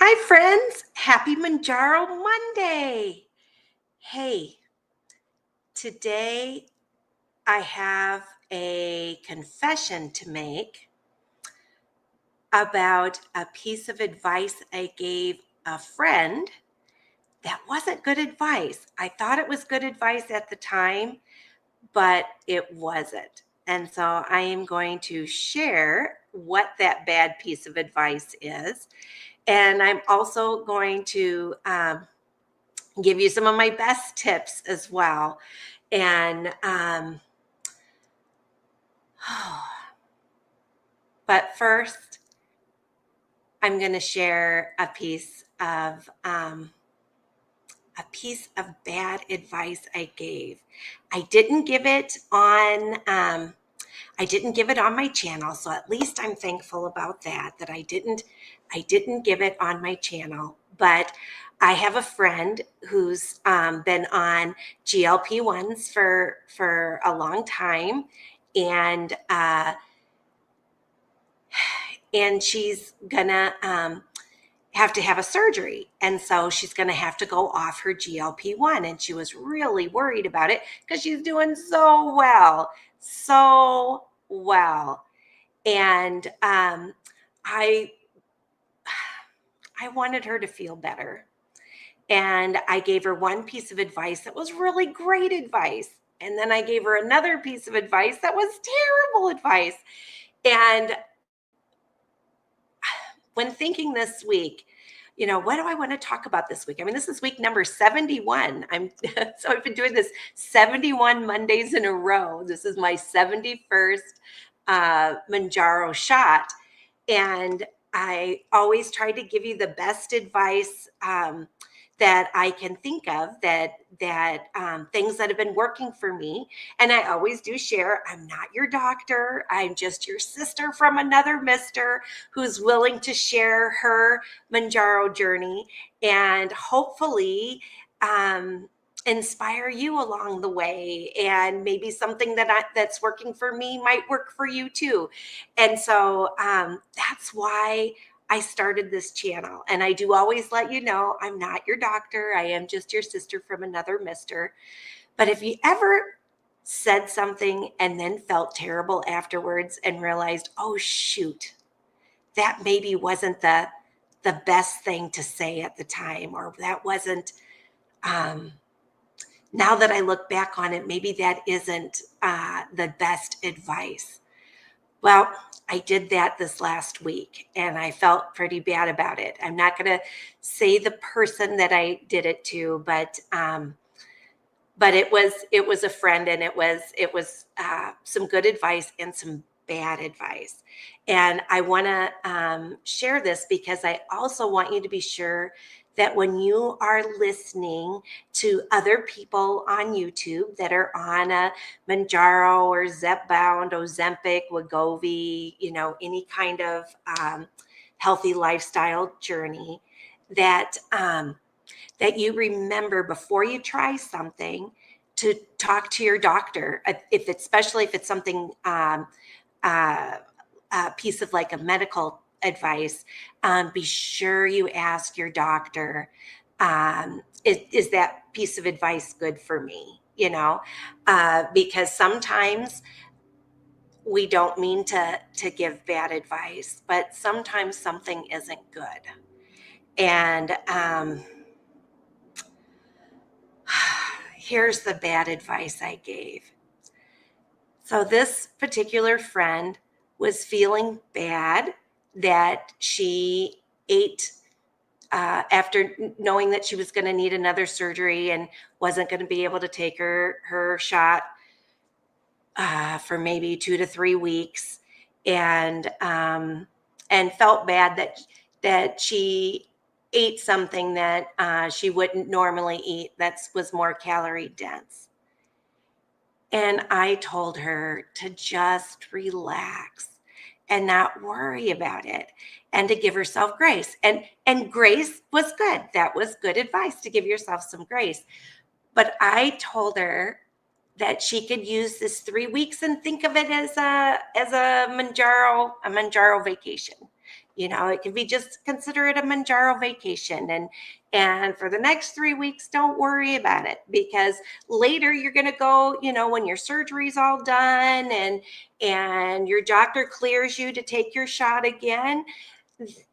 Hi, friends. Happy Mounjaro Monday. Hey, today I have a confession to make about a piece of advice I gave a friend that wasn't good advice. I thought it was good advice at the time, but it wasn't. And so I am going to share what that bad piece of advice is. And I'm also going to give you some of my best tips as well. And, but first, I'm going to share a piece of bad advice I gave. I didn't give it on. I didn't give it on my channel, so at least I'm thankful about that. That I didn't give it on my channel, but I have a friend who's been on GLP-1's for a long time, and she's gonna have to have a surgery, and so she's gonna have to go off her GLP-1, and she was really worried about it because she's doing so well, and I wanted her to feel better. And I gave her one piece of advice that was really great advice. And then I gave her another piece of advice that was terrible advice. And when thinking this week, what do I want to talk about this week? I mean, this is week number 71. So I've been doing this 71 Mondays in a row. This is my 71st Mounjaro shot. And I always try to give you the best advice that I can think of, that things that have been working for me. And I always do share, I'm not your doctor. I'm just your sister from another mister who's willing to share her Mounjaro journey and hopefully inspire you along the way. And maybe something that's working for me might work for you too. And so that's why I started this channel. And I do always let you know, I'm not your doctor. I am just your sister from another mister. But if you ever said something and then felt terrible afterwards and realized, oh, shoot, that maybe wasn't the best thing to say at the time, or that wasn't, now that I look back on it, maybe that isn't the best advice. Well, I did that this last week and I felt pretty bad about it. I'm not going to say the person that I did it to, but it was a friend, and it was some good advice and some bad advice. And I want to share this because I also want you to be sure that when you are listening to other people on YouTube that are on a Mounjaro or Zepbound, Ozempic, Wegovy, any kind of healthy lifestyle journey, that you remember before you try something to talk to your doctor, especially if it's something, a piece of like a medical advice. Be sure you ask your doctor, is that piece of advice good for me? Because sometimes we don't mean to give bad advice, but sometimes something isn't good. And here's the bad advice I gave. So this particular friend was feeling bad that she ate after knowing that she was going to need another surgery and wasn't going to be able to take her shot for maybe 2 to 3 weeks, and felt bad that she ate something that she wouldn't normally eat, that was more calorie dense. And I told her to just relax and not worry about it, and to give herself grace. And grace was good. That was good advice, to give yourself some grace. But I told her that she could use this 3 weeks and think of it as a Mounjaro vacation. It could be just consider it a Mounjaro vacation. And for the next 3 weeks, don't worry about it, because later you're going to go, when your surgery's all done and your doctor clears you to take your shot again,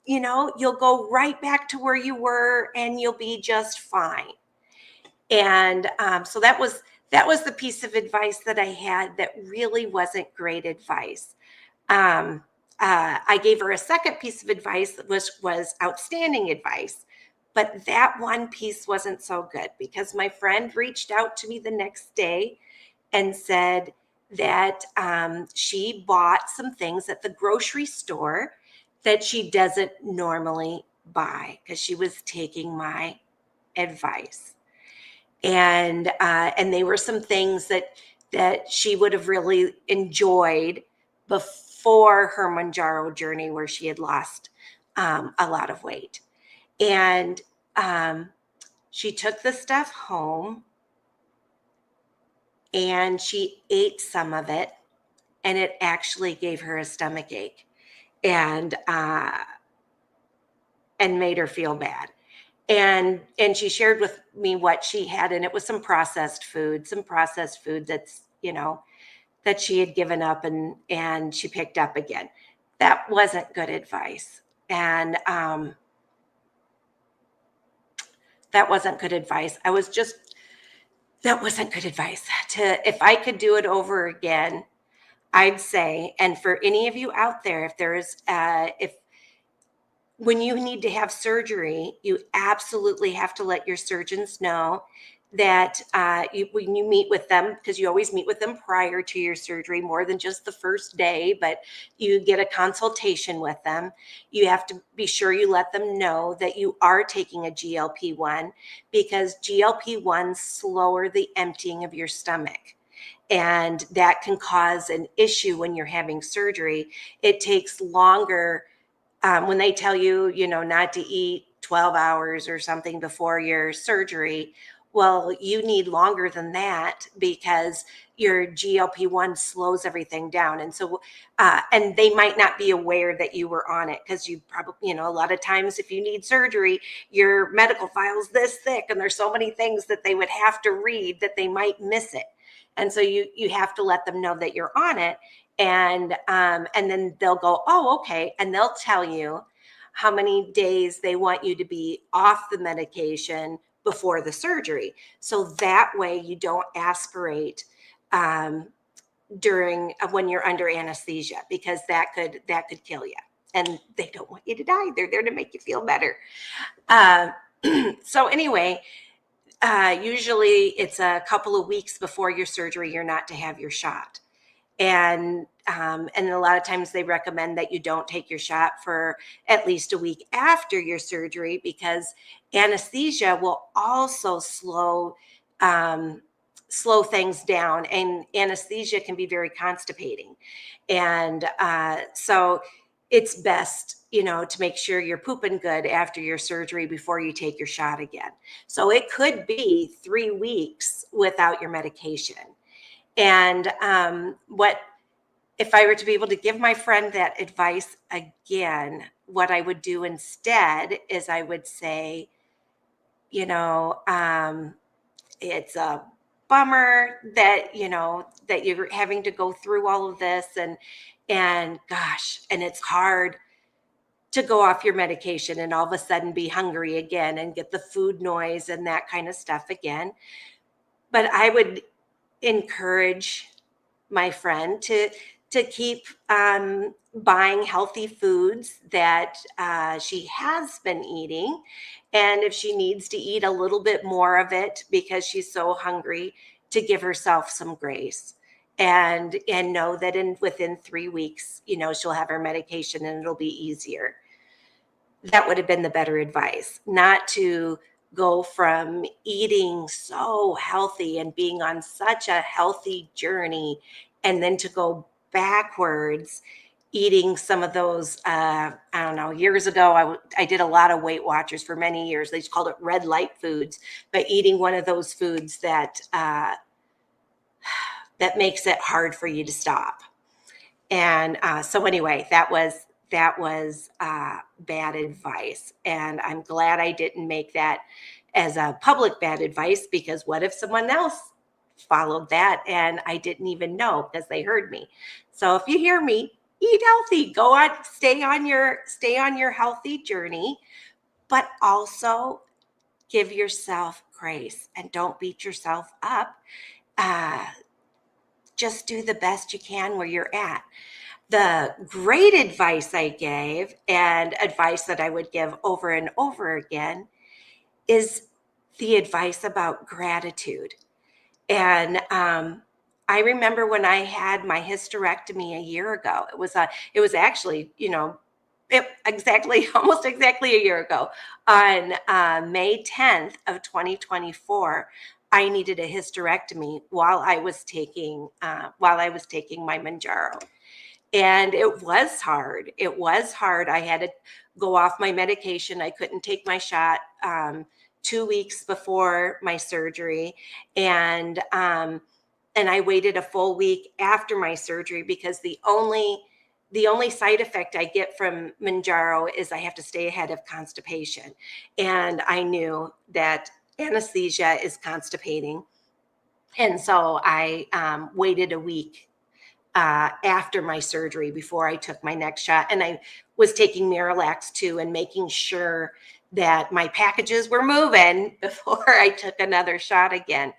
you'll go right back to where you were and you'll be just fine. And so that was the piece of advice that I had that really wasn't great advice. I gave her a second piece of advice that was outstanding advice, but that one piece wasn't so good, because my friend reached out to me the next day and said that she bought some things at the grocery store that she doesn't normally buy, because she was taking my advice. And they were some things that she would have really enjoyed before her Mounjaro journey, where she had lost a lot of weight. And she took the stuff home and she ate some of it, and it actually gave her a stomach ache and made her feel bad. And she shared with me what she had, and it was some processed food that's, that she had given up and she picked up again. That wasn't good advice. And that wasn't good advice. That wasn't good advice. If I could do it over again, I'd say, and for any of you out there, when you need to have surgery, you absolutely have to let your surgeons know that when you meet with them, because you always meet with them prior to your surgery, more than just the first day, but you get a consultation with them. You have to be sure you let them know that you are taking a GLP-1, because GLP-1's slower the emptying of your stomach. And that can cause an issue when you're having surgery. It takes longer. When they tell you, not to eat 12 hours or something before your surgery, well, you need longer than that, because your GLP-1 slows everything down. And so, and they might not be aware that you were on it, because you probably, a lot of times if you need surgery, your medical file's this thick and there's so many things that they would have to read that they might miss it. And so you have to let them know that you're on it. And then they'll go, oh, okay. And they'll tell you how many days they want you to be off the medication before the surgery. So that way you don't aspirate when you're under anesthesia, because that could kill you. And they don't want you to die. They're there to make you feel better. So anyway, usually it's a couple of weeks before your surgery, you're not to have your shot. And a lot of times they recommend that you don't take your shot for at least a week after your surgery, because anesthesia will also slow things down, and anesthesia can be very constipating. And so it's best, to make sure you're pooping good after your surgery before you take your shot again. So it could be 3 weeks without your medication. And what if I were to be able to give my friend that advice again, what I would do instead is I would say, it's a bummer that, that you're having to go through all of this, and gosh, and it's hard to go off your medication and all of a sudden be hungry again and get the food noise and that kind of stuff again. But I would encourage my friend to keep buying healthy foods that she has been eating. And if she needs to eat a little bit more of it because she's so hungry, to give herself some grace and know that within 3 weeks, she'll have her medication and it'll be easier. That would have been the better advice, not to go from eating so healthy and being on such a healthy journey, and then to go backwards, eating some of those, I don't know, years ago, I did a lot of Weight Watchers for many years. They just called it red light foods, but eating one of those foods that makes it hard for you to stop. And so anyway, that was that was bad advice. And I'm glad I didn't make that as a public bad advice, because what if someone else followed that and I didn't even know because they heard me? So if you hear me, eat healthy, go on, stay on your healthy journey, but also give yourself grace and don't beat yourself up. Uh, just do the best you can where you're at. The great advice I gave, and advice that I would give over and over again, is the advice about gratitude. And I remember when I had my hysterectomy a year ago. It was actually, almost exactly a year ago, on May 10th of 2024. I needed a hysterectomy while I was taking my Mounjaro. And it was hard. It was hard. I had to go off my medication. I couldn't take my shot 2 weeks before my surgery. And I waited a full week after my surgery, because the only side effect I get from Mounjaro is I have to stay ahead of constipation. And I knew that anesthesia is constipating. And so I waited a week after my surgery before I took my next shot. And I was taking Miralax too, and making sure that my packages were moving before I took another shot again.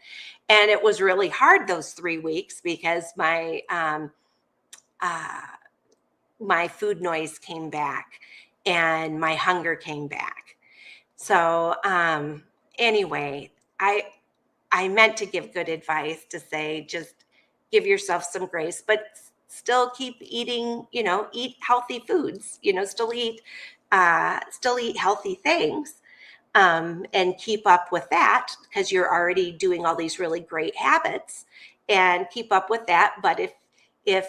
And it was really hard those 3 weeks, because my food noise came back and my hunger came back. So anyway, I meant to give good advice to say, just give yourself some grace, but still keep eating, eat healthy foods, still eat healthy things, and keep up with that, because you're already doing all these really great habits, and keep up with that. But if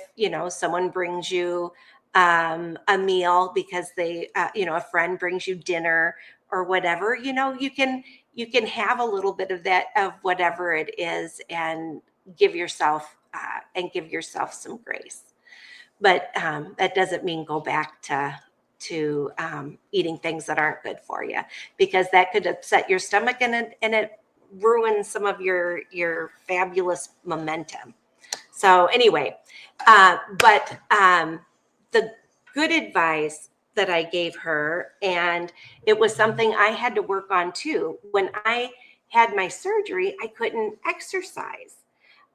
someone brings you a meal, because they, a friend brings you dinner or whatever, you can have a little bit of that, of whatever it is, and give yourself some grace. But that doesn't mean go back to eating things that aren't good for you, because that could upset your stomach, and it ruins some of your fabulous momentum. So anyway, but the good advice that I gave her, and it was something I had to work on too. When I had my surgery, I couldn't exercise,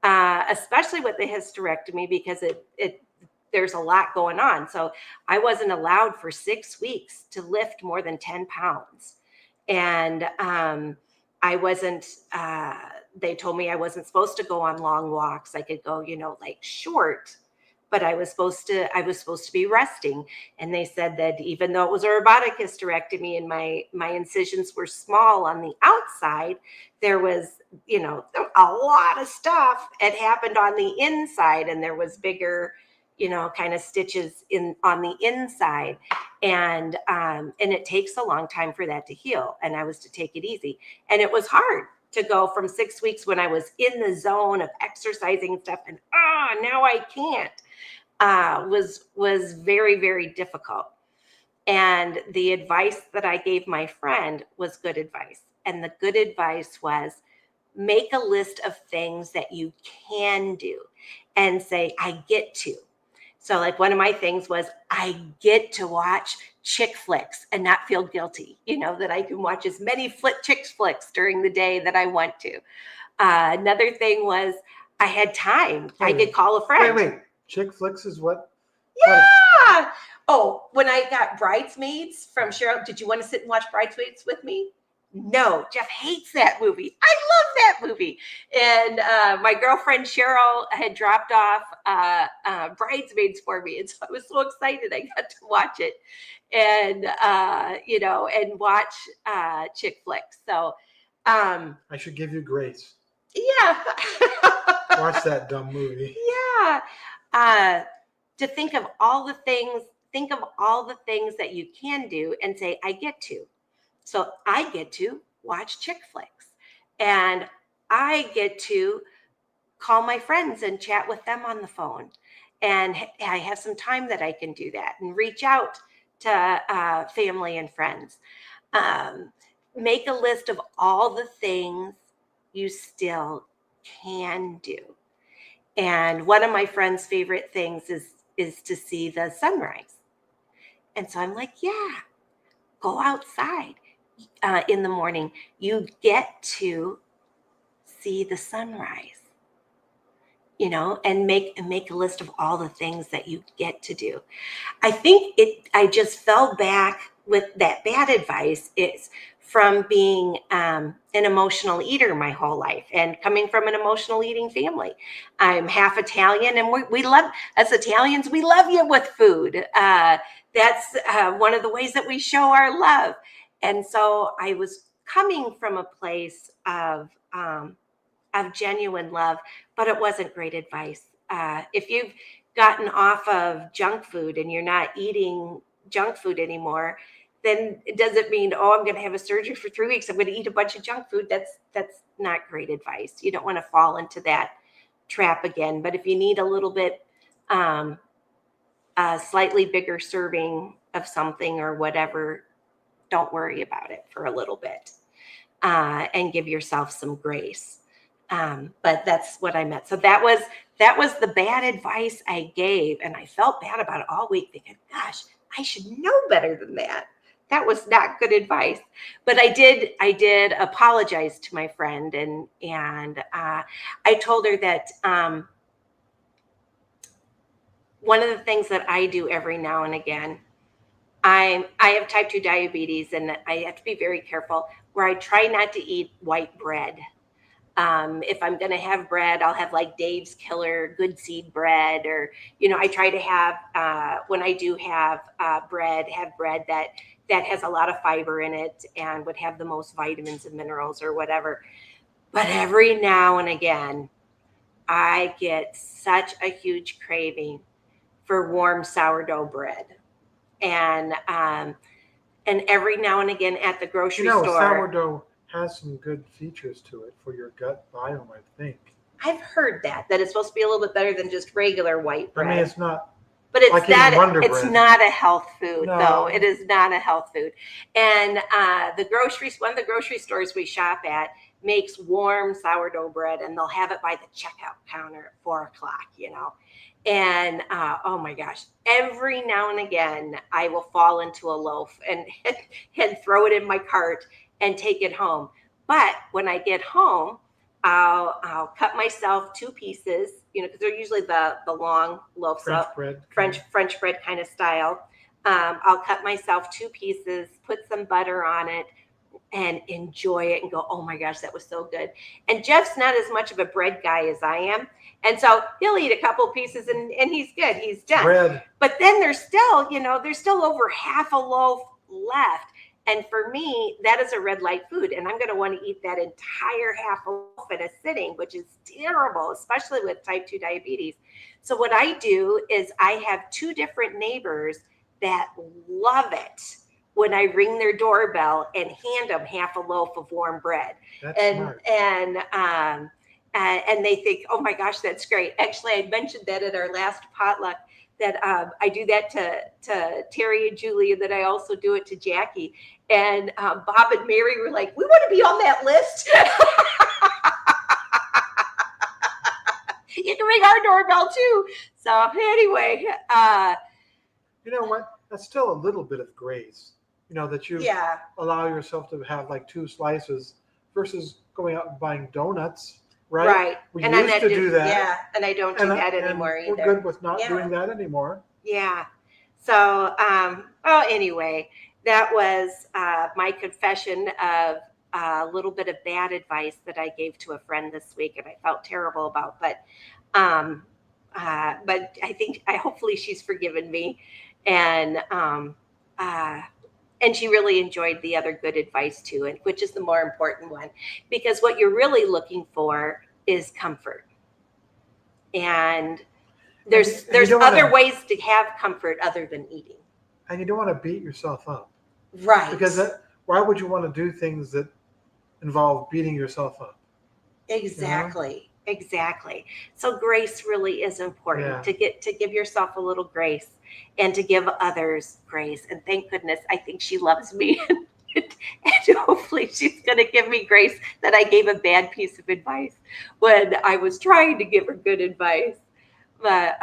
especially with the hysterectomy, because there's a lot going on. So I wasn't allowed for 6 weeks to lift more than 10 pounds. And I wasn't, they told me I wasn't supposed to go on long walks. I could go, like short, but I was supposed to be resting. And they said that even though it was a robotic hysterectomy and my incisions were small on the outside, there was, a lot of stuff had happened on the inside, and there was bigger, kind of stitches on the inside. And it takes a long time for that to heal. And I was to take it easy. And it was hard to go from 6 weeks when I was in the zone of exercising stuff, and now I can't, was very, very difficult. And the advice that I gave my friend was good advice. And the good advice was, make a list of things that you can do, and say, I get to. So like one of my things was, I get to watch chick flicks and not feel guilty, that I can watch as many chick flicks during the day that I want to. Another thing was, I had time. I could call a friend. Wait. Chick flicks is what? Yeah. Oh, when I got Bridesmaids from Cheryl, did you want to sit and watch Bridesmaids with me? No, Jeff hates that movie. I love that movie. And my girlfriend Cheryl had dropped off Bridesmaids for me. And so I was so excited I got to watch it, and, and watch chick flicks. So I should give you grace. Yeah. Watch that dumb movie. Yeah. To think of all the things that you can do, and say, I get to. So I get to watch chick flicks, and I get to call my friends and chat with them on the phone, and I have some time that I can do that and reach out to family and friends. Make a list of all the things you still can do. And one of my friend's favorite things is to see the sunrise. And so I'm like, yeah, go outside in the morning. You get to see the sunrise, and make a list of all the things that you get to do. I just fell back with that bad advice. It's from being an emotional eater my whole life and coming from an emotional eating family. I'm half Italian, and we love, as Italians, we love you with food. That's one of the ways that we show our love. And so I was coming from a place of genuine love, but it wasn't great advice. If you've gotten off of junk food and you're not eating junk food anymore, then it doesn't mean, oh, I'm going to have a surgery for 3 weeks. I'm going to eat a bunch of junk food. That's not great advice. You don't want to fall into that trap again. But if you need a little bit, a slightly bigger serving of something or whatever, don't worry about it for a little bit, and give yourself some grace. But that's what I meant. So that was the bad advice I gave. And I felt bad about it all week, thinking, gosh, I should know better than that. That was not good advice. But I did apologize to my friend. And I told her that one of the things that I do every now and again, I have type 2 diabetes, and I have to be very careful where I try not to eat white bread. If I'm going to have bread, I'll have like Dave's Killer good seed bread, or, I try to have, when I do have bread that has a lot of fiber in it and would have the most vitamins and minerals or whatever. But every now and again, I get such a huge craving for warm sourdough bread. And every now and again at the grocery store. Sourdough has some good features to it for your gut biome, I think. I've heard that it's supposed to be a little bit better than just regular white bread. I mean, it's not. But it's like it's not a health food, No. though. It is not a health food. And one of the grocery stores we shop at makes warm sourdough bread, and they'll have it by the checkout counter at 4:00, And oh my gosh, every now and again, I will fall into a loaf and throw it in my cart and take it home. But when I get home, I'll cut myself 2 pieces, because they're usually the long loaves of French bread kind of style. I'll cut myself 2 pieces, put some butter on it, and enjoy it and go, oh my gosh, that was so good. And Jeff's not as much of a bread guy as I am. And so he'll eat a couple pieces and he's good. He's done. Bread. But then there's still over half a loaf left. And for me, that is a red light food. And I'm going to want to eat that entire half a loaf in a sitting, which is terrible, especially with type 2 diabetes. So what I do is I have 2 different neighbors that love it when I ring their doorbell and hand them half a loaf of warm bread. That's smart. And they think, oh my gosh, that's great. Actually, I mentioned that at our last potluck, that I do that to Terry and Julie, and that I also do it to Jackie. And Bob and Mary were like, we want to be on that list. You can ring our doorbell too. So anyway. You know what? That's still a little bit of grace. That you allow yourself to have like 2 slices versus going out and buying donuts. Right. We used to do that. Yeah, and I don't do that anymore either. We're good with not doing that anymore. Yeah. So, anyway, that was my confession of a little bit of bad advice that I gave to a friend this week, and I felt terrible about. But hopefully she's forgiven me, and she really enjoyed the other good advice too, and which is the more important one, because what you're really looking for is comfort. And there's other ways to have comfort other than eating. And you don't want to beat yourself up. Right. Because why would you want to do things that involve beating yourself up? Exactly. Exactly. So grace really is important, Yeah. to give yourself a little grace and to give others grace. And thank goodness, I think she loves me. And hopefully she's going to give me grace that I gave a bad piece of advice when I was trying to give her good advice. But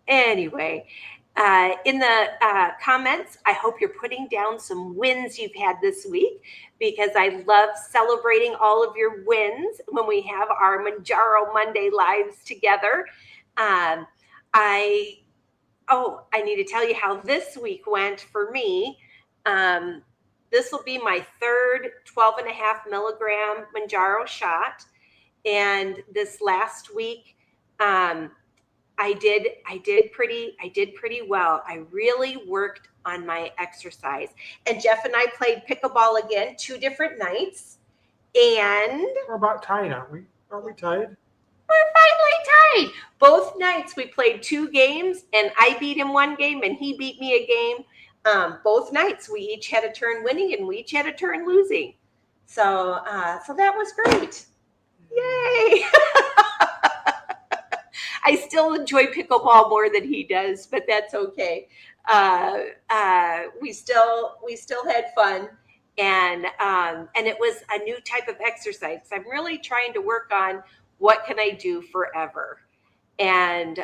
anyway, in the comments, I hope you're putting down some wins you've had this week, because I love celebrating all of your wins when we have our Mounjaro Monday lives together. I need to tell you how this week went for me. This will be my third 12.5 milligram Mounjaro shot. And this last week, I did pretty well. I really worked on my exercise. And Jeff and I played pickleball again, 2 different nights. And we're about tied, aren't we? Aren't we tied? We're finally tied. Both nights we played 2 games, and I beat him 1 game and he beat me a game. Both nights we each had a turn winning and we each had a turn losing. So that was great. Yay! I still enjoy pickleball more than he does, but that's okay. We still had fun, and it was a new type of exercise. I'm really trying to work on what can I do forever, and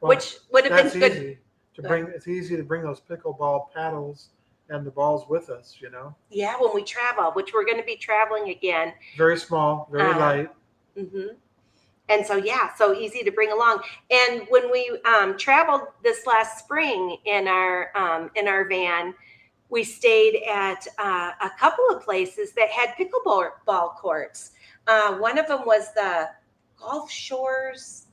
which would have been good. Easy to bring. It's easy to bring those pickleball paddles and the balls with us. Yeah, when we travel, which we're going to be traveling again. Very small, very light. Mm-hmm. And so, so easy to bring along. And when we traveled this last spring in our van, we stayed at a couple of places that had pickleball courts. One of them was the Gulf Shores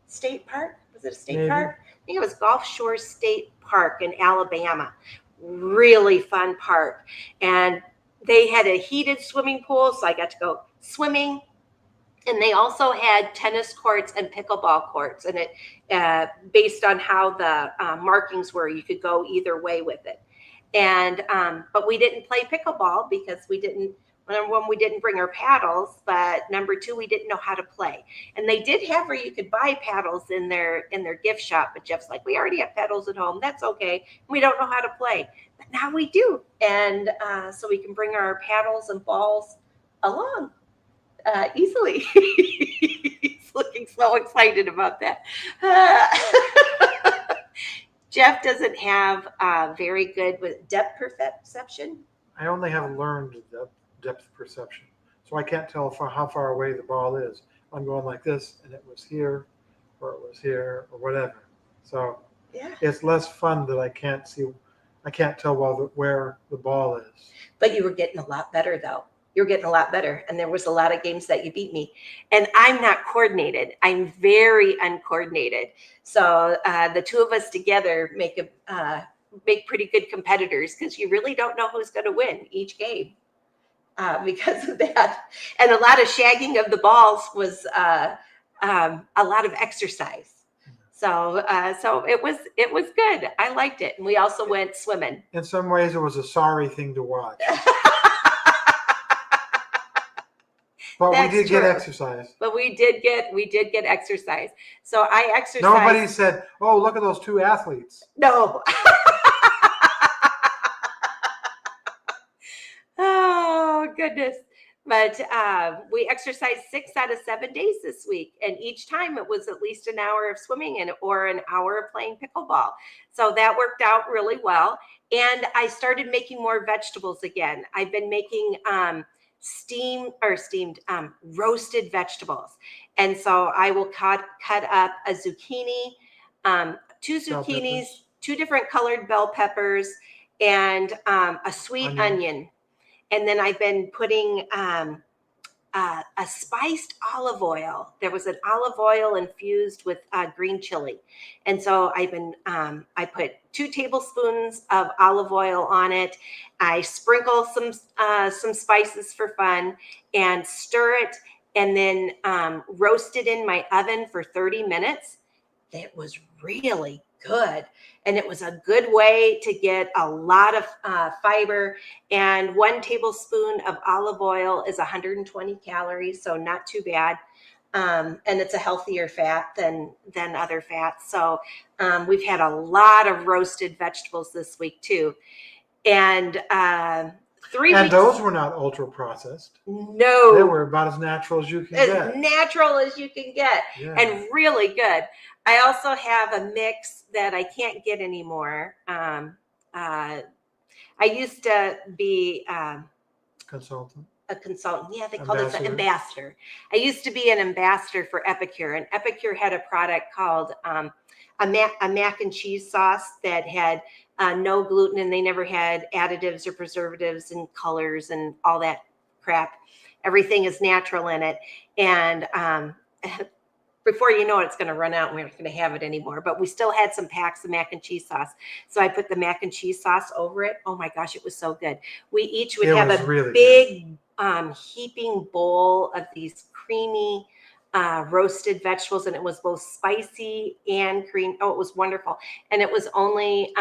State Park. Was it a state park? I think it was Gulf Shores State Park in Alabama. Really fun park. And they had a heated swimming pool, so I got to go swimming. And they also had tennis courts and pickleball courts. And it based on how the markings were, you could go either way with it. And but we didn't play pickleball because we didn't bring our paddles, but number 2, we didn't know how to play. And they did have where you could buy paddles in their gift shop, but Jeff's like, we already have paddles at home. That's okay. We don't know how to play, but now we do. And so we can bring our paddles and balls along easily. He's looking so excited about that. Jeff doesn't have very good with depth perception. I only have learned depth perception, so I can't tell how far away the ball is. I'm going like this, and it was here, or it was here, or whatever. So it's less fun that I can't tell where the ball is. But you were getting a lot better, though. You're getting a lot better, and there was a lot of games that you beat me. And I'm not coordinated. I'm very uncoordinated. So the 2 of us together make pretty good competitors, because you really don't know who's going to win each game because of that. And a lot of shagging of the balls was a lot of exercise. So it was good. I liked it, and we also went swimming. In some ways, it was a sorry thing to watch. But we did get exercise. But we did get exercise. So I exercised. Nobody said, "Oh, look at those 2 athletes." No. Oh goodness. But we exercised 6 out of 7 days this week, and each time it was at least an hour of swimming or an hour of playing pickleball. So that worked out really well. And I started making more vegetables again. I've been making roasted vegetables. And so I will cut up a zucchini, 2 zucchinis, 2 different colored bell peppers, and a sweet onion. And then I've been putting a spiced olive oil. There was an olive oil infused with green chili. And so I put 2 tablespoons of olive oil on it. I sprinkle some spices for fun and stir it, and then roast it in my oven for 30 minutes. that was really good. And it was a good way to get a lot of fiber. And 1 tablespoon of olive oil is 120 calories, so not too bad. And it's a healthier fat than other fats. So we've had a lot of roasted vegetables this week too. And 3 And weeks. those were not ultra processed. No. They were about as natural as you can get. As natural as you can get. Yeah. And really good. I also have a mix that I can't get anymore. I used to be Consultant. a consultant. Yeah, they called it an ambassador. I used to be an ambassador for Epicure, and Epicure had a product called a mac and cheese sauce that had no gluten, and they never had additives or preservatives and colors and all that crap. Everything is natural in it. And before you know it, it's going to run out and we're not going to have it anymore. But we still had some packs of mac and cheese sauce. So I put the mac and cheese sauce over it. Oh my gosh, it was so good. We each would have a really big heaping bowl of these creamy roasted vegetables. And it was both spicy and cream. Oh, it was wonderful. And it was only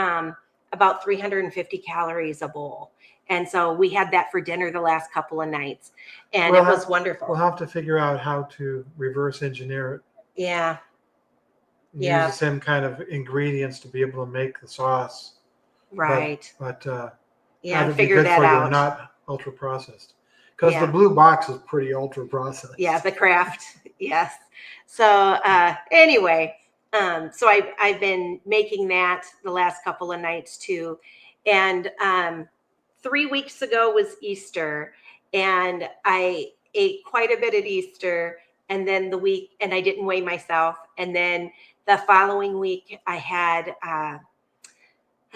about 350 calories a bowl. And so we had that for dinner the last couple of nights. And it was wonderful. We'll have to figure out how to reverse engineer it. Yeah. Use the same kind of ingredients to be able to make the sauce. Right. But figure that out. Not ultra processed. Because the blue box is pretty ultra processed. Yeah, the Kraft. Yes. So anyway, so I've been making that the last couple of nights too. And 3 weeks ago was Easter, and I ate quite a bit at Easter. And then and I didn't weigh myself. And then the following week, I had a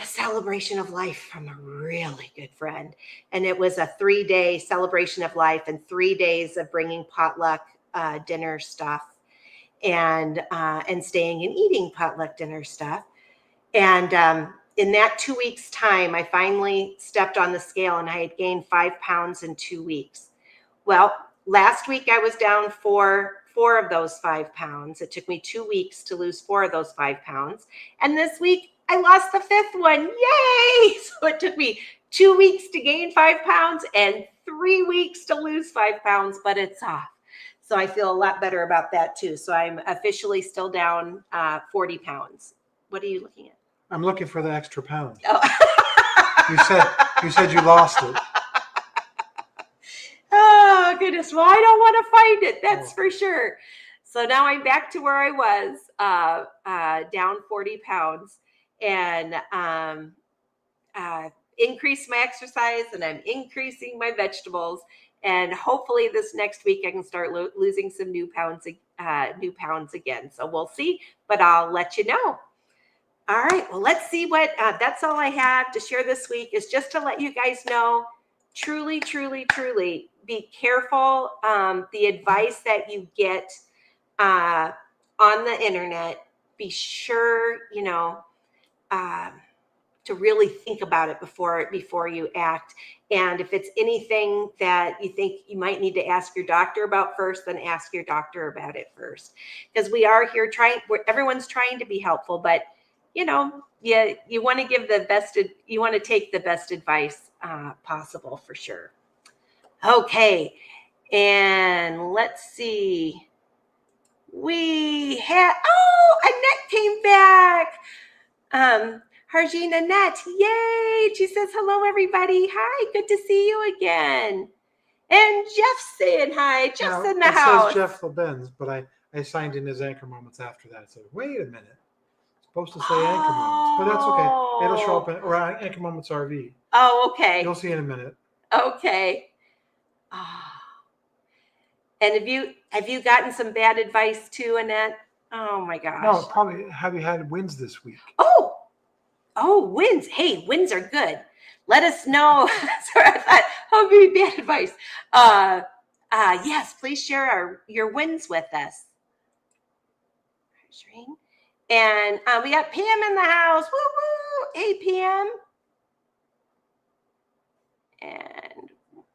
celebration of life from a really good friend. And it was a 3-day celebration of life and 3 days of bringing potluck dinner stuff and staying and eating potluck dinner stuff. And in that 2 weeks time, I finally stepped on the scale and I had gained 5 pounds in 2 weeks. Well, last week I was down four of those 5 pounds. It took me 2 weeks to lose 4 of those 5 pounds. And this week I lost the 5th one. Yay! So it took me 2 weeks to gain 5 pounds and 3 weeks to lose 5 pounds, but it's off. So I feel a lot better about that too. So I'm officially still down 40 pounds. What are you looking at? I'm looking for the extra pound. Oh. You said you lost it. Oh, goodness. Well, I don't want to find it. That's for sure. So now I'm back to where I was, down 40 pounds, and increased my exercise, and I'm increasing my vegetables. And hopefully this next week I can start losing some new pounds again. So we'll see, but I'll let you know. All right. Well, let's see what, that's all I have to share this week, is just to let you guys know, truly, truly, truly be careful. The advice that you get on the internet, be sure, to really think about it before you act. And if it's anything that you think you might need to ask your doctor about first, then ask your doctor about it first. Because we are here everyone's trying to be helpful, but you want to give the best, you want to take the best advice possible for sure. Okay. And let's see. Annette came back. Harjean Annette, yay! She says, hello, everybody. Hi, good to see you again. And Jeff's saying hi. Jeff's in the house. It says Jeff LeBenz, but I signed in his Anchor Moments after that. So wait a minute. It's supposed to say Anchor Moments, but that's okay. It'll show up or Anchor Moments RV. Oh, okay. You'll see in a minute. Okay. And have you gotten some bad advice too, Annette? Oh my gosh. No, probably. Have you had wins this week? Oh, wins. Hey, wins are good. Let us know. Sorry, I thought, maybe bad advice. Yes, please share your wins with us. And we got Pam in the house. Woo woo. Hey, Pam. And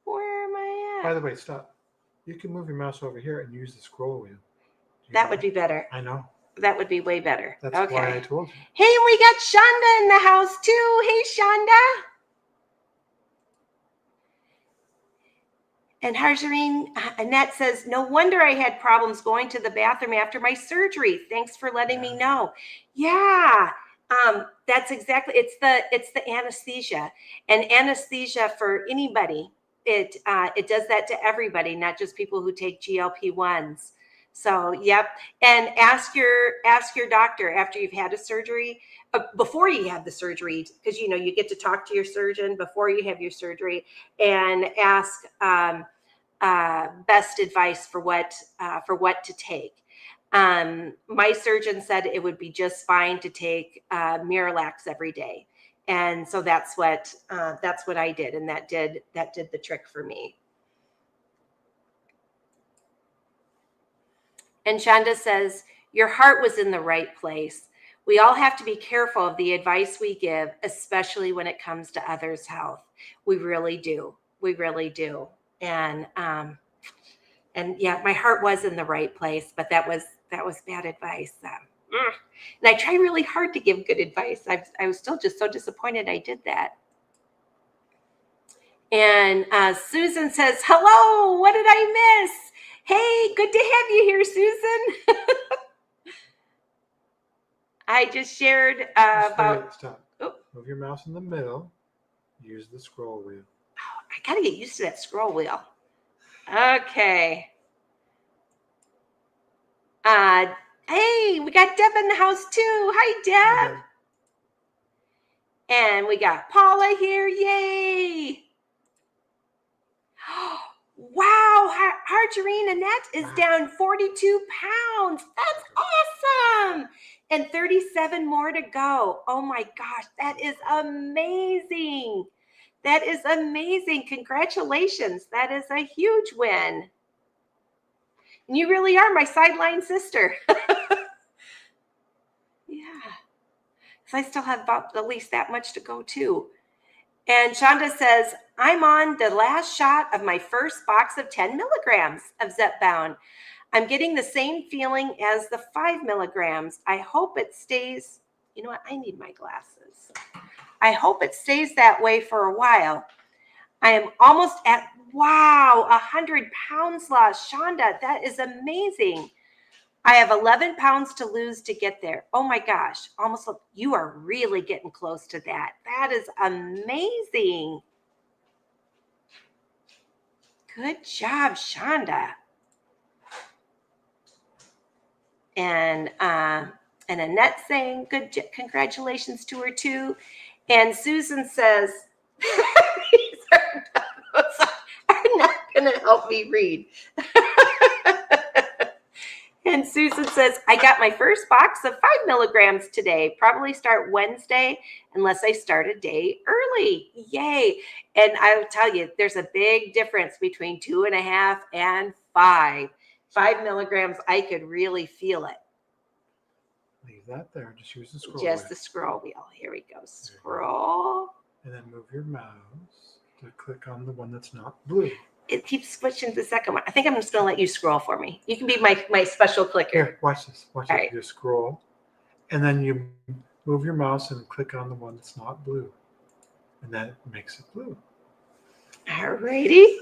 where am I at? By the way, stop. You can move your mouse over here and use the scroll wheel. That would be better. I know. That would be way better. That's okay. why I told you. Hey, and we got Shonda in the house too. Hey, Shonda. And Harjareen Annette says, no wonder I had problems going to the bathroom after my surgery. Thanks for letting me know. Yeah, that's exactly, it's the anesthesia. And anesthesia for anybody, it does that to everybody, not just people who take GLP-1's. So, yep. And ask your doctor after you've had a surgery, before you have the surgery, because, you get to talk to your surgeon before you have your surgery, and ask best advice for what to take. My surgeon said it would be just fine to take Miralax every day. And so that's what I did. And that did the trick for me. And Shonda says, your heart was in the right place. We all have to be careful of the advice we give, especially when it comes to others' health. We really do. We really do. And yeah, my heart was in the right place, but that was bad advice. And I try really hard to give good advice. I was still just so disappointed I did that. And Susan says, hello, what did I miss? Hey, good to have you here, Susan. I just shared about... Stop. Oh. Move your mouse in the middle. Use the scroll wheel. Oh, I got to get used to that scroll wheel. Okay. Hey, we got Deb in the house too. Hi, Deb. And we got Paula here. Yay. Wow, Harjareen Annette is down 42 pounds. That's awesome. And 37 more to go. Oh my gosh, that is amazing. That is amazing. Congratulations. That is a huge win. And you really are my sideline sister. Yeah. Because I still have about at least that much to go too. And Shonda says, I'm on the last shot of my first box of 10 milligrams of Zepbound. I'm getting the same feeling as the 5 milligrams. I hope it stays, you know what? I need my glasses. I hope it stays that way for a while. I am almost at, wow, 100 pounds lost. Shonda, that is amazing. I have 11 pounds to lose to get there. Oh my gosh, almost, you are really getting close to that. That is amazing. Good job, Shonda. And Annette saying congratulations to her too. And Susan says, these are not going to help me read. And Susan says, I got my first box of 5 milligrams today. Probably start Wednesday unless I start a day early. Yay. And I'll tell you, there's a big difference between 2.5 and 5. 5 milligrams, I could really feel it. Leave that there. Just use the scroll wheel. the scroll wheel. Here we go. Scroll. And then move your mouse to click on the one that's not blue. It keeps switching to the second one. I think I'm just going to let you scroll for me. You can be my special clicker. Here, watch this. Watch it. Right. You scroll, and then you move your mouse and click on the one that's not blue. And that makes it blue. All righty.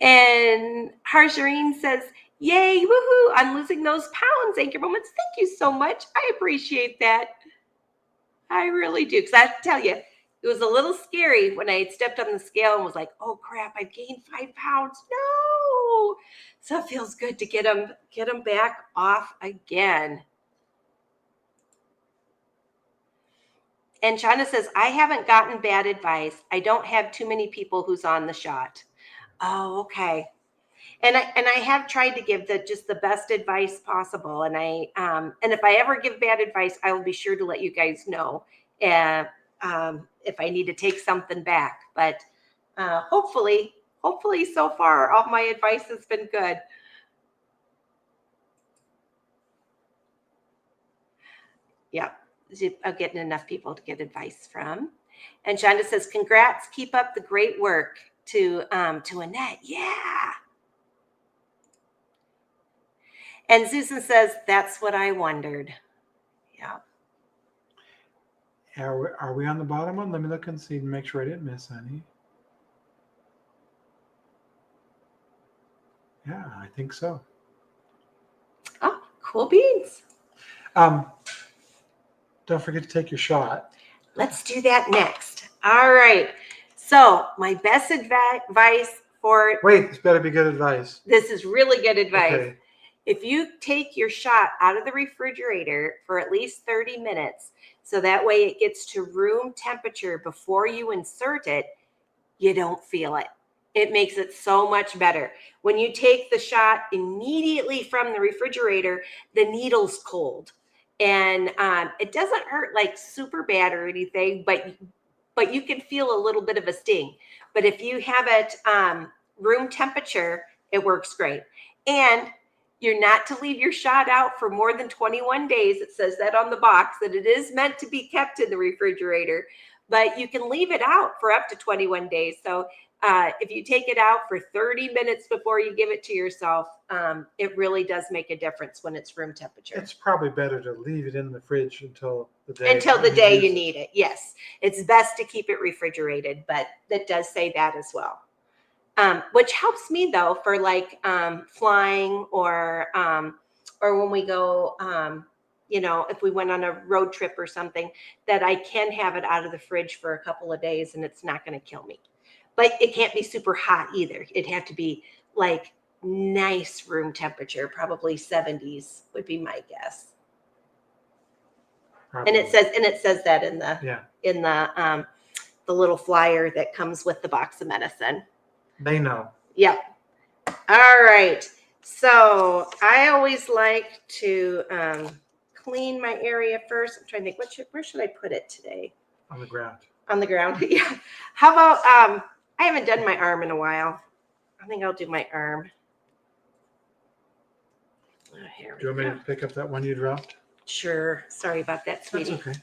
And Harjareen says, yay, woohoo, I'm losing those pounds, Anchor Moments. Thank you so much. I appreciate that. I really do. Because I tell you, it was a little scary when I had stepped on the scale and was like, oh crap, I've gained 5 pounds. No. So it feels good to get them back off again. And Shauna says, I haven't gotten bad advice. I don't have too many people who's on the shot. Oh, okay. And I have tried to give just the best advice possible. And if I ever give bad advice, I will be sure to let you guys know if I need to take something back. But hopefully so far, all my advice has been good. Yeah, I'm getting enough people to get advice from. And Shonda says, congrats, keep up the great work. to Annette. Yeah. And Susan says, that's what I wondered. Yeah. Are we on the bottom one? Let me look and see and make sure I didn't miss any. Yeah, I think so. Oh, cool beans. Don't forget to take your shot. Let's do that next. All right. So my best advice for... Wait, this better be good advice. This is really good advice. Okay. If you take your shot out of the refrigerator for at least 30 minutes, so that way it gets to room temperature before you insert it, you don't feel it. It makes it so much better. When you take the shot immediately from the refrigerator, the needle's cold. And it doesn't hurt like super bad or anything, but you can feel a little bit of a sting. But if you have it room temperature, it works great. And you're not to leave your shot out for more than 21 days. It says that on the box, that it is meant to be kept in the refrigerator, but you can leave it out for up to 21 days. So if you take it out for 30 minutes before you give it to yourself, it really does make a difference when it's room temperature. It's probably better to leave it in the fridge until the day you need it. Yes, it's best to keep it refrigerated, but it does say that as well. Which helps me though for like flying or when we go, if we went on a road trip or something, that I can have it out of the fridge for a couple of days and it's not going to kill me. But it can't be super hot either. It'd have to be like nice room temperature, probably 70s would be my guess. Probably. And it says that in the little flyer that comes with the box of medicine. They know. Yep. All right. So I always like to clean my area first. I'm trying to think, where should I put it today? On the ground. On the ground. Yeah. How about I haven't done my arm in a while. I think I'll do my arm. Do you want me to pick up that one you dropped? Sure. Sorry about that, sweetie. That's okay.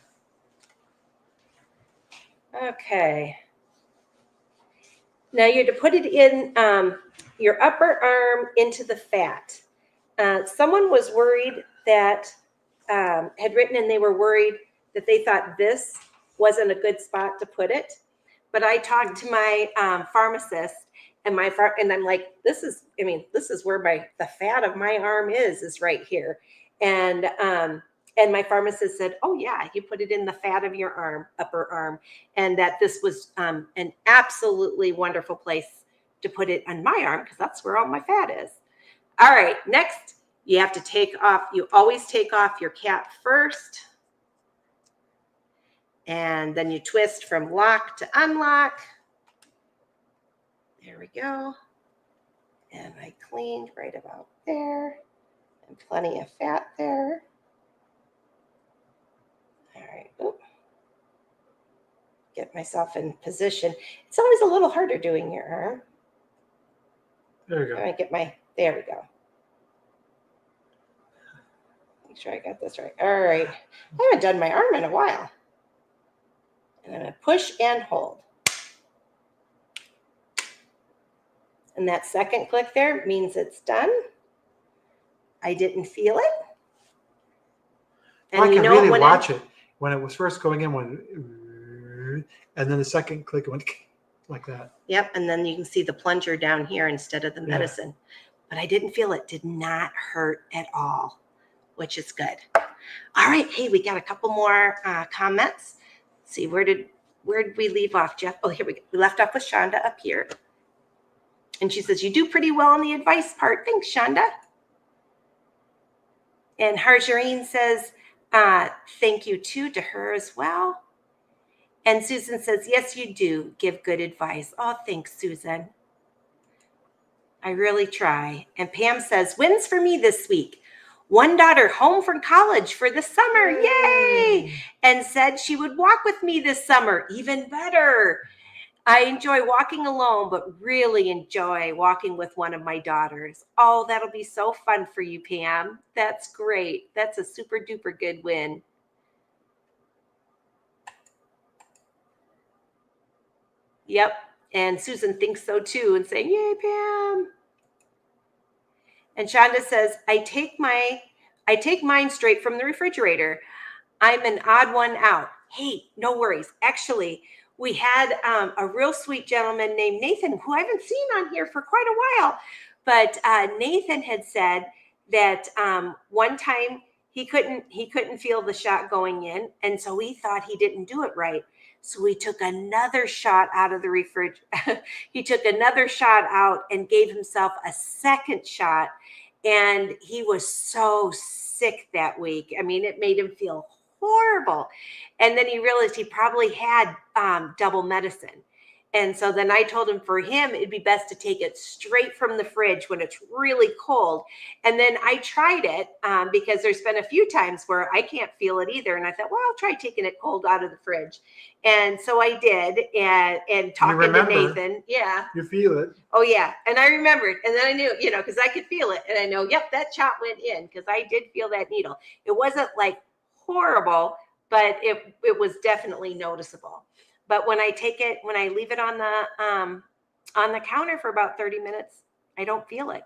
Okay. Now you're to put it in your upper arm into the fat. Someone was worried that had written, and they were worried that they thought this wasn't a good spot to put it. But I talked to my pharmacist, and I'm like, this is where the fat of my arm is right here. And my pharmacist said, oh yeah, you put it in the fat of your arm, upper arm, and that this was an absolutely wonderful place to put it on my arm because that's where all my fat is. All right, next, you always take off your cap first. And then you twist from lock to unlock. There we go. And I cleaned right about there. And plenty of fat there. All right. Oop. Get myself in position. It's always a little harder doing your arm. There you go. There we go. Make sure I got this right. All right. I haven't done my arm in a while. And I'm going to push and hold. And that second click there means it's done. I didn't feel it. And I can really watch it. When it was first going in, and then the second click went like that. Yep, and then you can see the plunger down here instead of the medicine. But I didn't feel it. Did not hurt at all, which is good. All right, hey, we got a couple more comments. Let's see, where did we leave off, Jeff? Oh, here we go. We left off with Shonda up here. And she says, you do pretty well on the advice part. Thanks, Shonda. And Harjareen says, thank you too to her as well. And Susan says, yes, you do give good advice. Oh, thanks, Susan. I really try. And Pam says, wins for me this week. One daughter home from college for the summer. Yay! And said she would walk with me this summer. Even better. I enjoy walking alone, but really enjoy walking with one of my daughters. Oh, that'll be so fun for you, Pam. That's great. That's a super duper good win. Yep. And Susan thinks so too and saying, yay, Pam. And Shonda says, I take mine straight from the refrigerator. I'm an odd one out. Hey, no worries. Actually, we had a real sweet gentleman named Nathan, who I haven't seen on here for quite a while. But Nathan had said that one time he couldn't feel the shot going in, and so he thought he didn't do it right. So he took another shot out of the refrigerator. He took another shot out and gave himself a second shot, and he was so sick that week. I mean, it made him feel horrible. And then he realized he probably had double medicine. And so then I told him for him, it'd be best to take it straight from the fridge when it's really cold. And then I tried it because there's been a few times where I can't feel it either. And I thought, well, I'll try taking it cold out of the fridge. And so I did. And talking to Nathan. Yeah. You feel it. Oh, yeah. And I remembered. And then I knew, because I could feel it. And I know, yep, that shot went in because I did feel that needle. It wasn't like horrible, but it was definitely noticeable. But when I leave it on the counter for about 30 minutes, I don't feel it.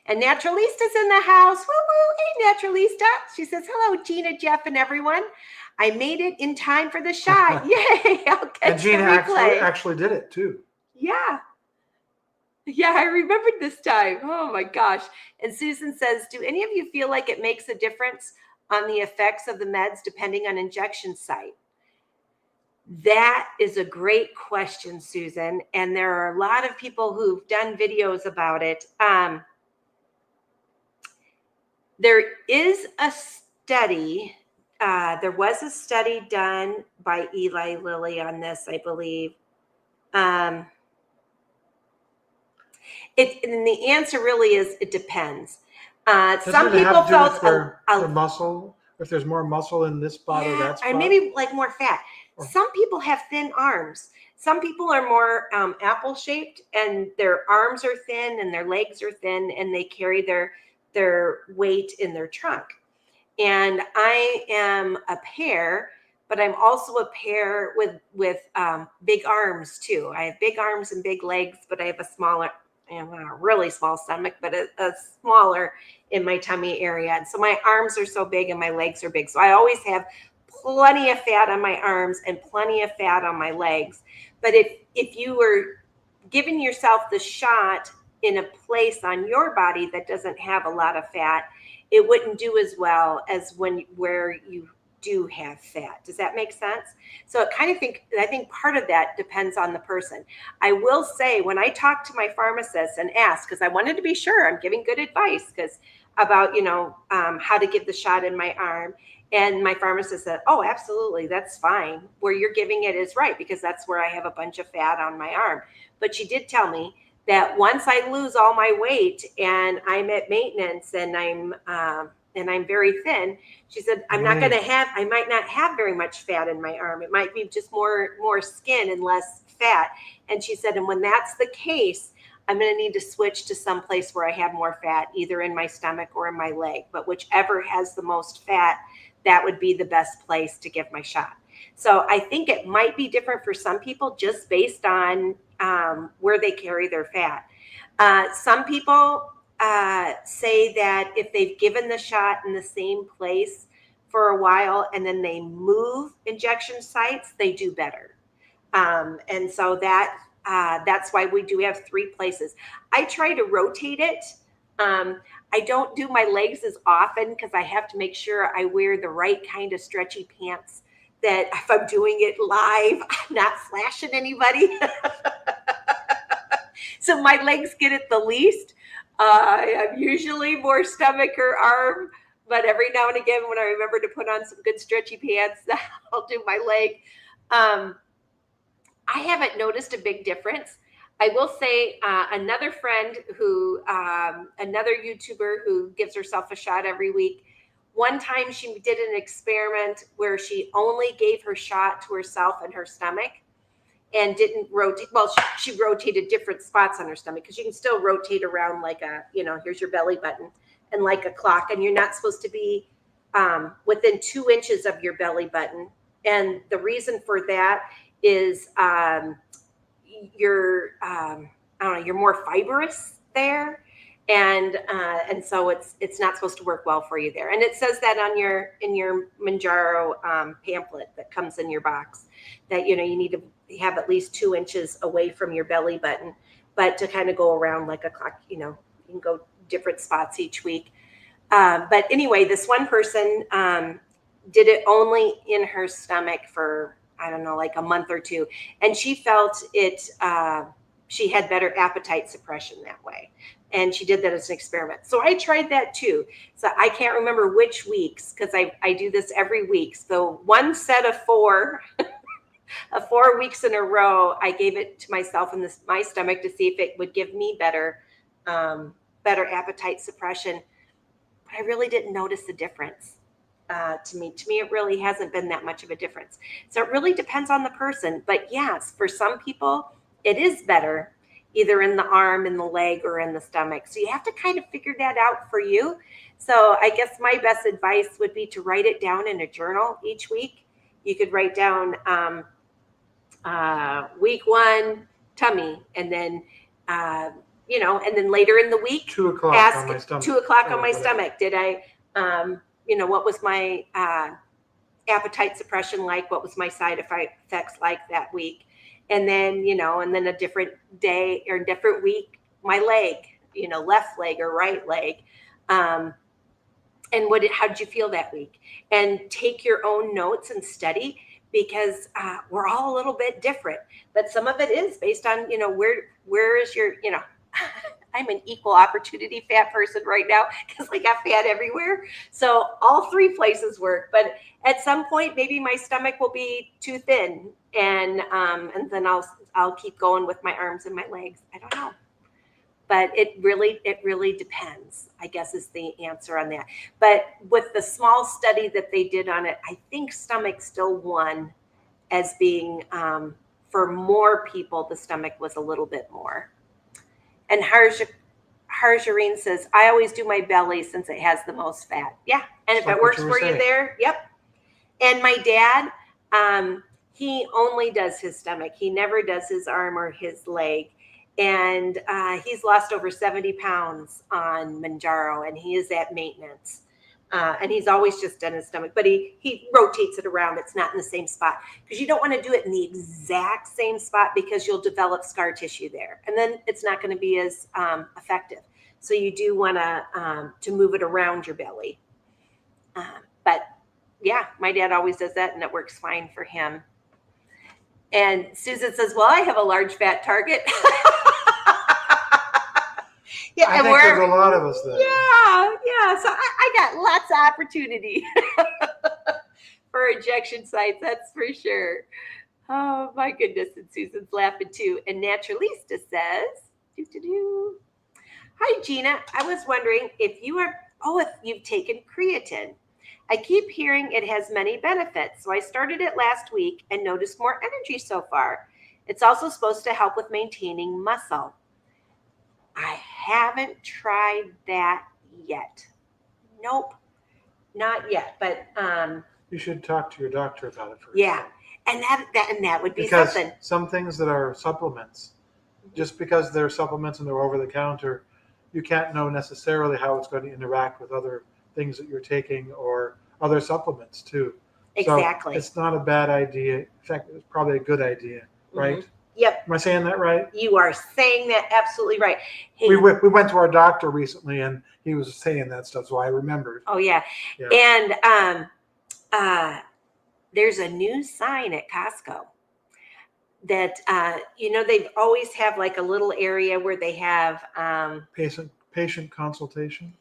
And Naturalista's in the house. Woo-woo. Hey, Naturalista. She says, hello, Gina, Jeff, and everyone. I made it in time for the shot. Yay. I'll catch and Gina the replay. actually did it too. Yeah. Yeah, I remembered this time. Oh, my gosh. And Susan says, do any of you feel like it makes a difference on the effects of the meds depending on injection site? That is a great question, Susan. And there are a lot of people who've done videos about it. There is a study. There was a study done by Eli Lilly on this, I believe. And the answer really is it depends. Some people felt a muscle. If there's more muscle in this spot or that spot, or maybe like more fat. Some people have thin arms. Some people are more apple shaped, and their arms are thin, and their legs are thin, and they carry their weight in their trunk. And I am a pear, but I'm also a pear with big arms too. I have big arms and big legs, but I have a really small stomach, but a smaller in my tummy area. And so my arms are so big and my legs are big. So I always have plenty of fat on my arms and plenty of fat on my legs. But if you were giving yourself the shot in a place on your body that doesn't have a lot of fat, it wouldn't do as well as where you do have fat. Does that make sense? So I think part of that depends on the person. I will say, when I talk to my pharmacist and ask, because I wanted to be sure I'm giving good advice about how to give the shot in my arm. And my pharmacist said, oh, absolutely, that's fine. Where you're giving it is right, because that's where I have a bunch of fat on my arm. But she did tell me that once I lose all my weight and I'm at maintenance and I'm very thin, she said, I might not have very much fat in my arm. It might be just more skin and less fat. And she said, and when that's the case, I'm going to need to switch to some place where I have more fat, either in my stomach or in my leg. But whichever has the most fat, that would be the best place to give my shot. So I think it might be different for some people just based on where they carry their fat. Some people say that if they've given the shot in the same place for a while and then they move injection sites, they do better. And so that's why we do have 3 places. I try to rotate it. I don't do my legs as often because I have to make sure I wear the right kind of stretchy pants, that if I'm doing it live, I'm not flashing anybody. So my legs get it the least. I'm usually more stomach or arm, but every now and again when I remember to put on some good stretchy pants, I'll do my leg. I haven't noticed a big difference. I will say another friend another YouTuber who gives herself a shot every week, one time she did an experiment where she only gave her shot to herself and her stomach and didn't rotate. Well, she rotated different spots on her stomach, because you can still rotate around like here's your belly button and like a clock, and you're not supposed to be within 2 inches of your belly button. And the reason for that is you're I don't know, you're more fibrous there, and so it's not supposed to work well for you there. And it says that on in your Mounjaro pamphlet that comes in your box, that you need to have at least 2 inches away from your belly button, but to kind of go around like a clock. You can go different spots each week. But anyway, this one person did it only in her stomach for, I don't know, like a month or two. And she felt it, she had better appetite suppression that way. And she did that as an experiment. So I tried that too. So I can't remember which weeks, because I do this every week. So one set of 4, 4 weeks in a row, I gave it to myself in my stomach to see if it would give me better appetite suppression. But I really didn't notice the difference. To me, it really hasn't been that much of a difference. So it really depends on the person. But yes, for some people, it is better either in the arm, in the leg, or in the stomach. So you have to kind of figure that out for you. So I guess my best advice would be to write it down in a journal each week. You could write down week 1, tummy, and then and then later in the week, 2 o'clock ask on my stomach. 2 o'clock on my stomach. Did I, what was my appetite suppression like? What was my side effects like that week? And then, and then a different day or a different week, my leg, left leg or right leg. And how did you feel that week? And take your own notes and study, because we're all a little bit different. But some of it is based on, where is your, I'm an equal opportunity fat person right now, because I got fat everywhere. So all 3 places work. But at some point, maybe my stomach will be too thin, and then I'll keep going with my arms and my legs. I don't know. But it really depends, I guess, is the answer on that. But with the small study that they did on it, I think stomach still won as being, for more people, the stomach was a little bit more. And Harjareen says, I always do my belly since it has the most fat. Yeah. And if it works for you there, yep. And my dad, he only does his stomach. He never does his arm or his leg. And he's lost over 70 pounds on Mounjaro, and he is at maintenance. And he's always just done his stomach, but he rotates it around. It's not in the same spot, because you don't want to do it in the exact same spot, because you'll develop scar tissue there, and then it's not going to be as effective. So you do want to move it around your belly. But yeah, my dad always does that, and it works fine for him. And Susan says, well, I have a large fat target. Yeah, I think there's a lot of us there. Yeah. So I got lots of opportunity for injection sites, that's for sure. Oh my goodness, and Susan's laughing too. And Naturalista says, Hi Gina, I was wondering if you've taken creatine. I keep hearing it has many benefits, so I started it last week and noticed more energy so far. It's also supposed to help with maintaining muscle. I haven't tried that yet. Nope, not yet. But you should talk to your doctor about it first. Yeah, and that would be because something. Some things that are supplements, just because they're supplements and they're over the counter, you can't know necessarily how it's going to interact with other things that you're taking or other supplements too. Exactly. So it's not a bad idea. In fact, it's probably a good idea, right? Mm-hmm. Yep. Am I saying that right? You are saying that absolutely right. Hey, we went to our doctor recently, and he was saying that stuff, so I remembered. Oh yeah. And there's a new sign at Costco that they've always have like a little area where they have patient consultation,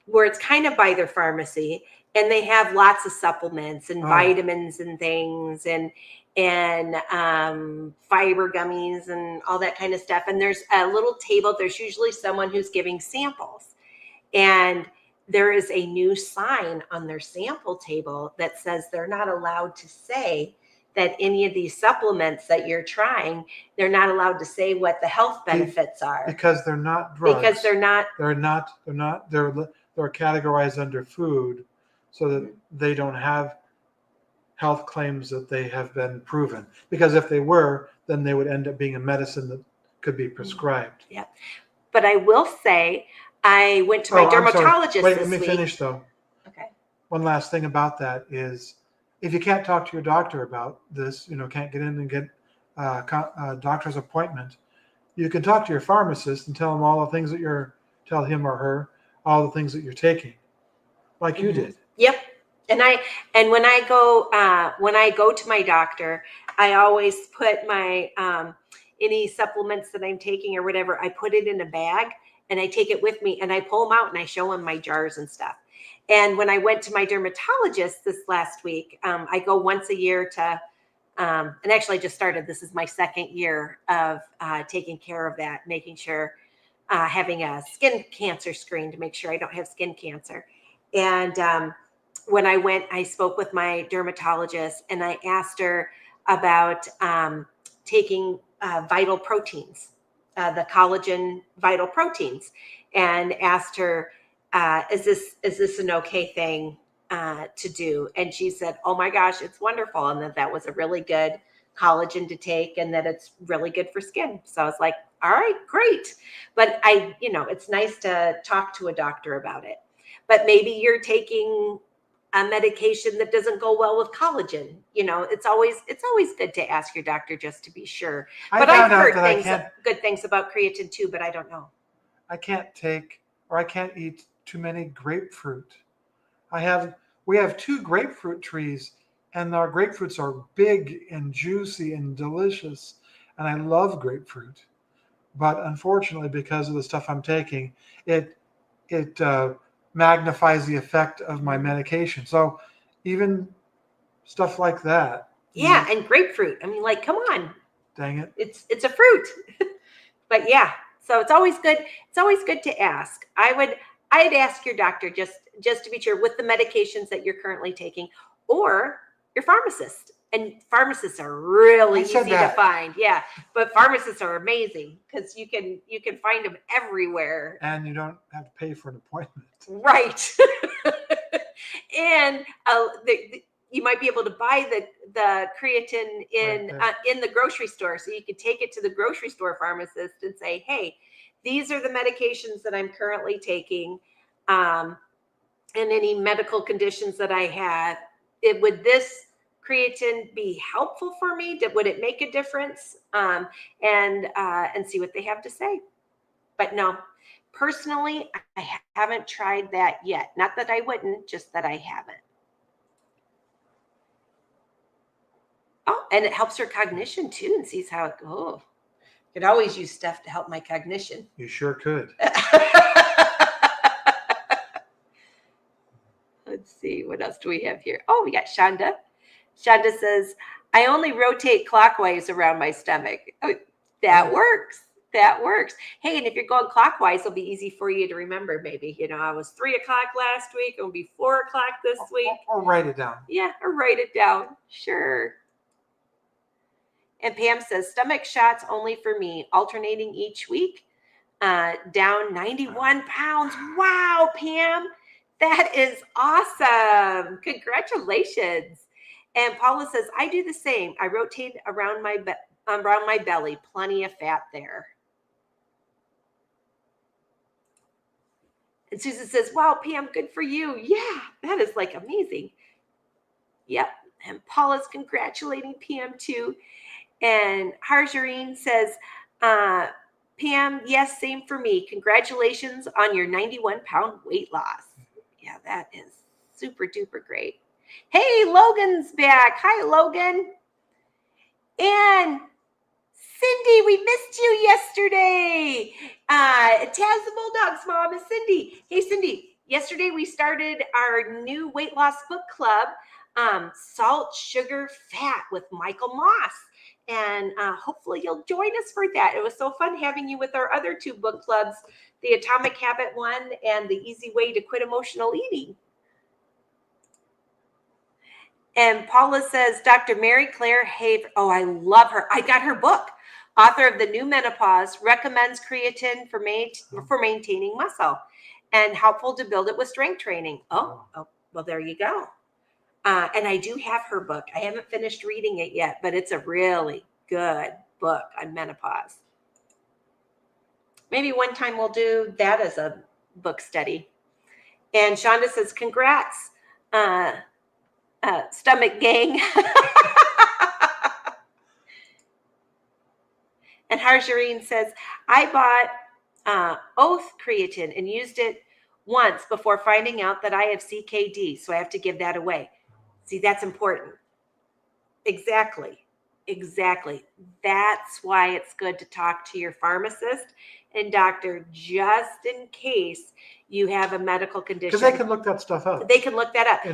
where it's kind of by their pharmacy, and they have lots of supplements and vitamins and things, and fiber gummies and all that kind of stuff. And there's a little table. There's usually someone who's giving samples, and there is a new sign on their sample table that says they're not allowed to say that any of these supplements that you're trying, they're not allowed to say what the health benefits are, because they're not drugs. Because they're categorized under food, so that they don't have health claims that they have been proven. Because if they were, then they would end up being a medicine that could be prescribed. Yeah. But I will say, I went to my dermatologist Wait, this let me week. finish though. Okay. One last thing about that is, if you can't talk to your doctor about this, can't get in and get a doctor's appointment, you can talk to your pharmacist and tell him all the things that tell him or her all the things that you're taking, like you did. Yep. And when I go to my doctor, I always put my any supplements that I'm taking or whatever, I put it in a bag and I take it with me and I pull them out and I show them my jars and stuff. And when I went to my dermatologist this last week, I go once a year to, and actually I just started, this is my second year of taking care of that, making sure, having a skin cancer screen to make sure I don't have skin cancer. And when I went, I spoke with my dermatologist and I asked her about taking vital proteins, the collagen vital proteins, and asked her, is this an okay thing to do? And she said, oh my gosh, it's wonderful. And that was a really good collagen to take and that it's really good for skin. So I was like, all right, great. But it's nice to talk to a doctor about it. But maybe you're taking a medication that doesn't go well with collagen. It's always good to ask your doctor just to be sure. But I've heard good things about creatine too, but I don't know. I can't eat too many grapefruit. We have 2 grapefruit trees, and our grapefruits are big and juicy and delicious, and I love grapefruit. But unfortunately, because of the stuff I'm taking, it magnifies the effect of my medication. So even stuff like that. Yeah, and grapefruit. I mean, come on. Dang it. It's a fruit. But yeah, so it's always good. It's always good to ask. I'd ask your doctor just to be sure with the medications that you're currently taking, or your pharmacist. And pharmacists are really easy to find. Yeah, but pharmacists are amazing because you can find them everywhere. And you don't have to pay for an appointment. Right. And you might be able to buy the creatine in the grocery store. So you could take it to the grocery store pharmacist and say, hey, these are the medications that I'm currently taking, and any medical conditions that I had. Would this creatine be helpful for me? Would it make a difference? And see what they have to say. But no, personally, I haven't tried that yet. Not that I wouldn't, just that I haven't. Oh, and it helps her cognition too, and sees how it goes. Could always use stuff to help my cognition. You sure could. Let's see, what else do we have here? Oh, we got Shonda. Shonda says, I only rotate clockwise around my stomach. Oh, that works. That works. Hey, and if you're going clockwise, it'll be easy for you to remember. Maybe, I was 3 o'clock last week. It'll be 4 o'clock this week. Or write it down. Yeah, or write it down. Sure. And Pam says, stomach shots only for me, alternating each week, down 91 pounds. Wow, Pam, that is awesome. Congratulations. And Paula says, I do the same. I rotate around my belly, plenty of fat there. And Susan says, wow, Pam, good for you. Yeah, that is amazing. Yep. And Paula's congratulating Pam too. And Harjareen says, Pam, yes, same for me. Congratulations on your 91-pound weight loss. Yeah, that is super duper great. Hey, Logan's back. Hi, Logan. And Cindy, we missed you yesterday. Taz the Bulldog's mom is Cindy. Hey, Cindy, yesterday we started our new weight loss book club, Salt, Sugar, Fat with Michael Moss. And hopefully you'll join us for that. It was so fun having you with our other 2 book clubs, the Atomic Habit one and the Easy Way to Quit Emotional Eating. And Paula says, Dr. Mary Claire Haver. Oh, I love her. I got her book. Author of The New Menopause, recommends creatine for maintaining muscle and helpful to build it with strength training. Oh, well, there you go. And I do have her book. I haven't finished reading it yet, but it's a really good book on menopause. Maybe one time we'll do that as a book study. And Shonda says, congrats, stomach gang. And Harjareen says, I bought Oath creatine and used it once before finding out that I have CKD, so I have to give that away. See, that's important. Exactly. That's why it's good to talk to your pharmacist and doctor just in case you have a medical condition. Because they can look that stuff up. They can look that up.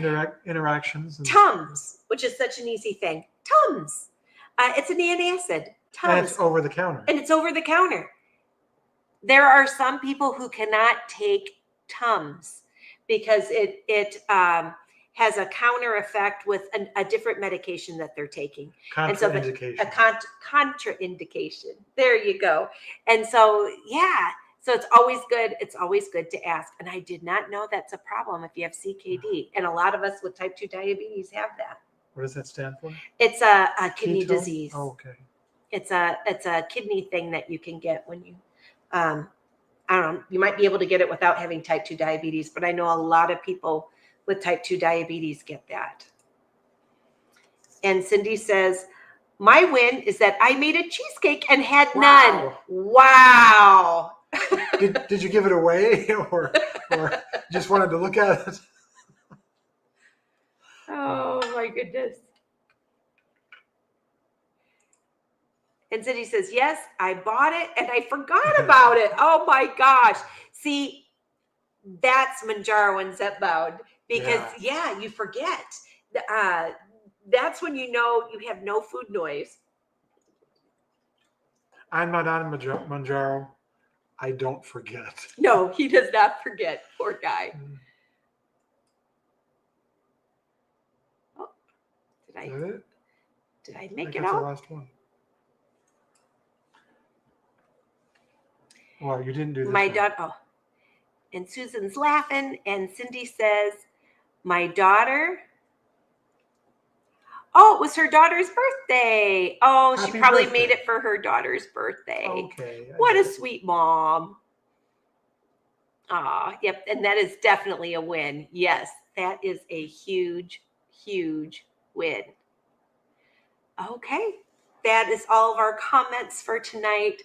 Interactions. Tums, which is such an easy thing. Tums. It's an antacid. Tums. And it's over the counter. There are some people who cannot take Tums because it has a counter effect with a different medication that they're taking. Contraindication. And so contraindication. There you go. And so, yeah. So it's always good. It's always good to ask. And I did not know that's a problem if you have CKD. And a lot of us with type 2 diabetes have that. What does that stand for? It's a kidney disease. Oh, okay. It's a kidney thing that you can get when you, I don't know, you might be able to get it without having type 2 diabetes, but I know a lot of people with type 2 diabetes get that. And Cindy says, my win is that I made a cheesecake and had none. Wow. Did you give it away or just wanted to look at it? Oh my goodness. And Cindy says, yes, I bought it and I forgot about it. Oh my gosh. See, that's Mounjaro and Zepbound because you forget. That's when you know you have no food noise. I'm not on Mounjaro. I don't forget. No, he does not forget. Poor guy. Oh, did I make it out? That's the last one. Well, you didn't do this. My daughter. Oh, and Susan's laughing, and Cindy says, "My daughter." Oh, it was her daughter's birthday. Oh, Happy she probably birthday. made it for her daughter's birthday. Okay. What a sweet mom. Ah, yep. And that is definitely a win. Yes, that is a huge, huge win. Okay. That is all of our comments for tonight.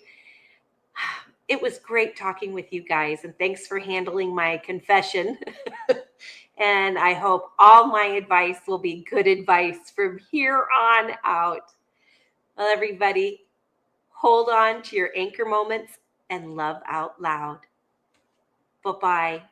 It was great talking with you guys, and thanks for handling my confession. And I hope all my advice will be good advice from here on out. Well, everybody, hold on to your anchor moments and love out loud. Bye-bye.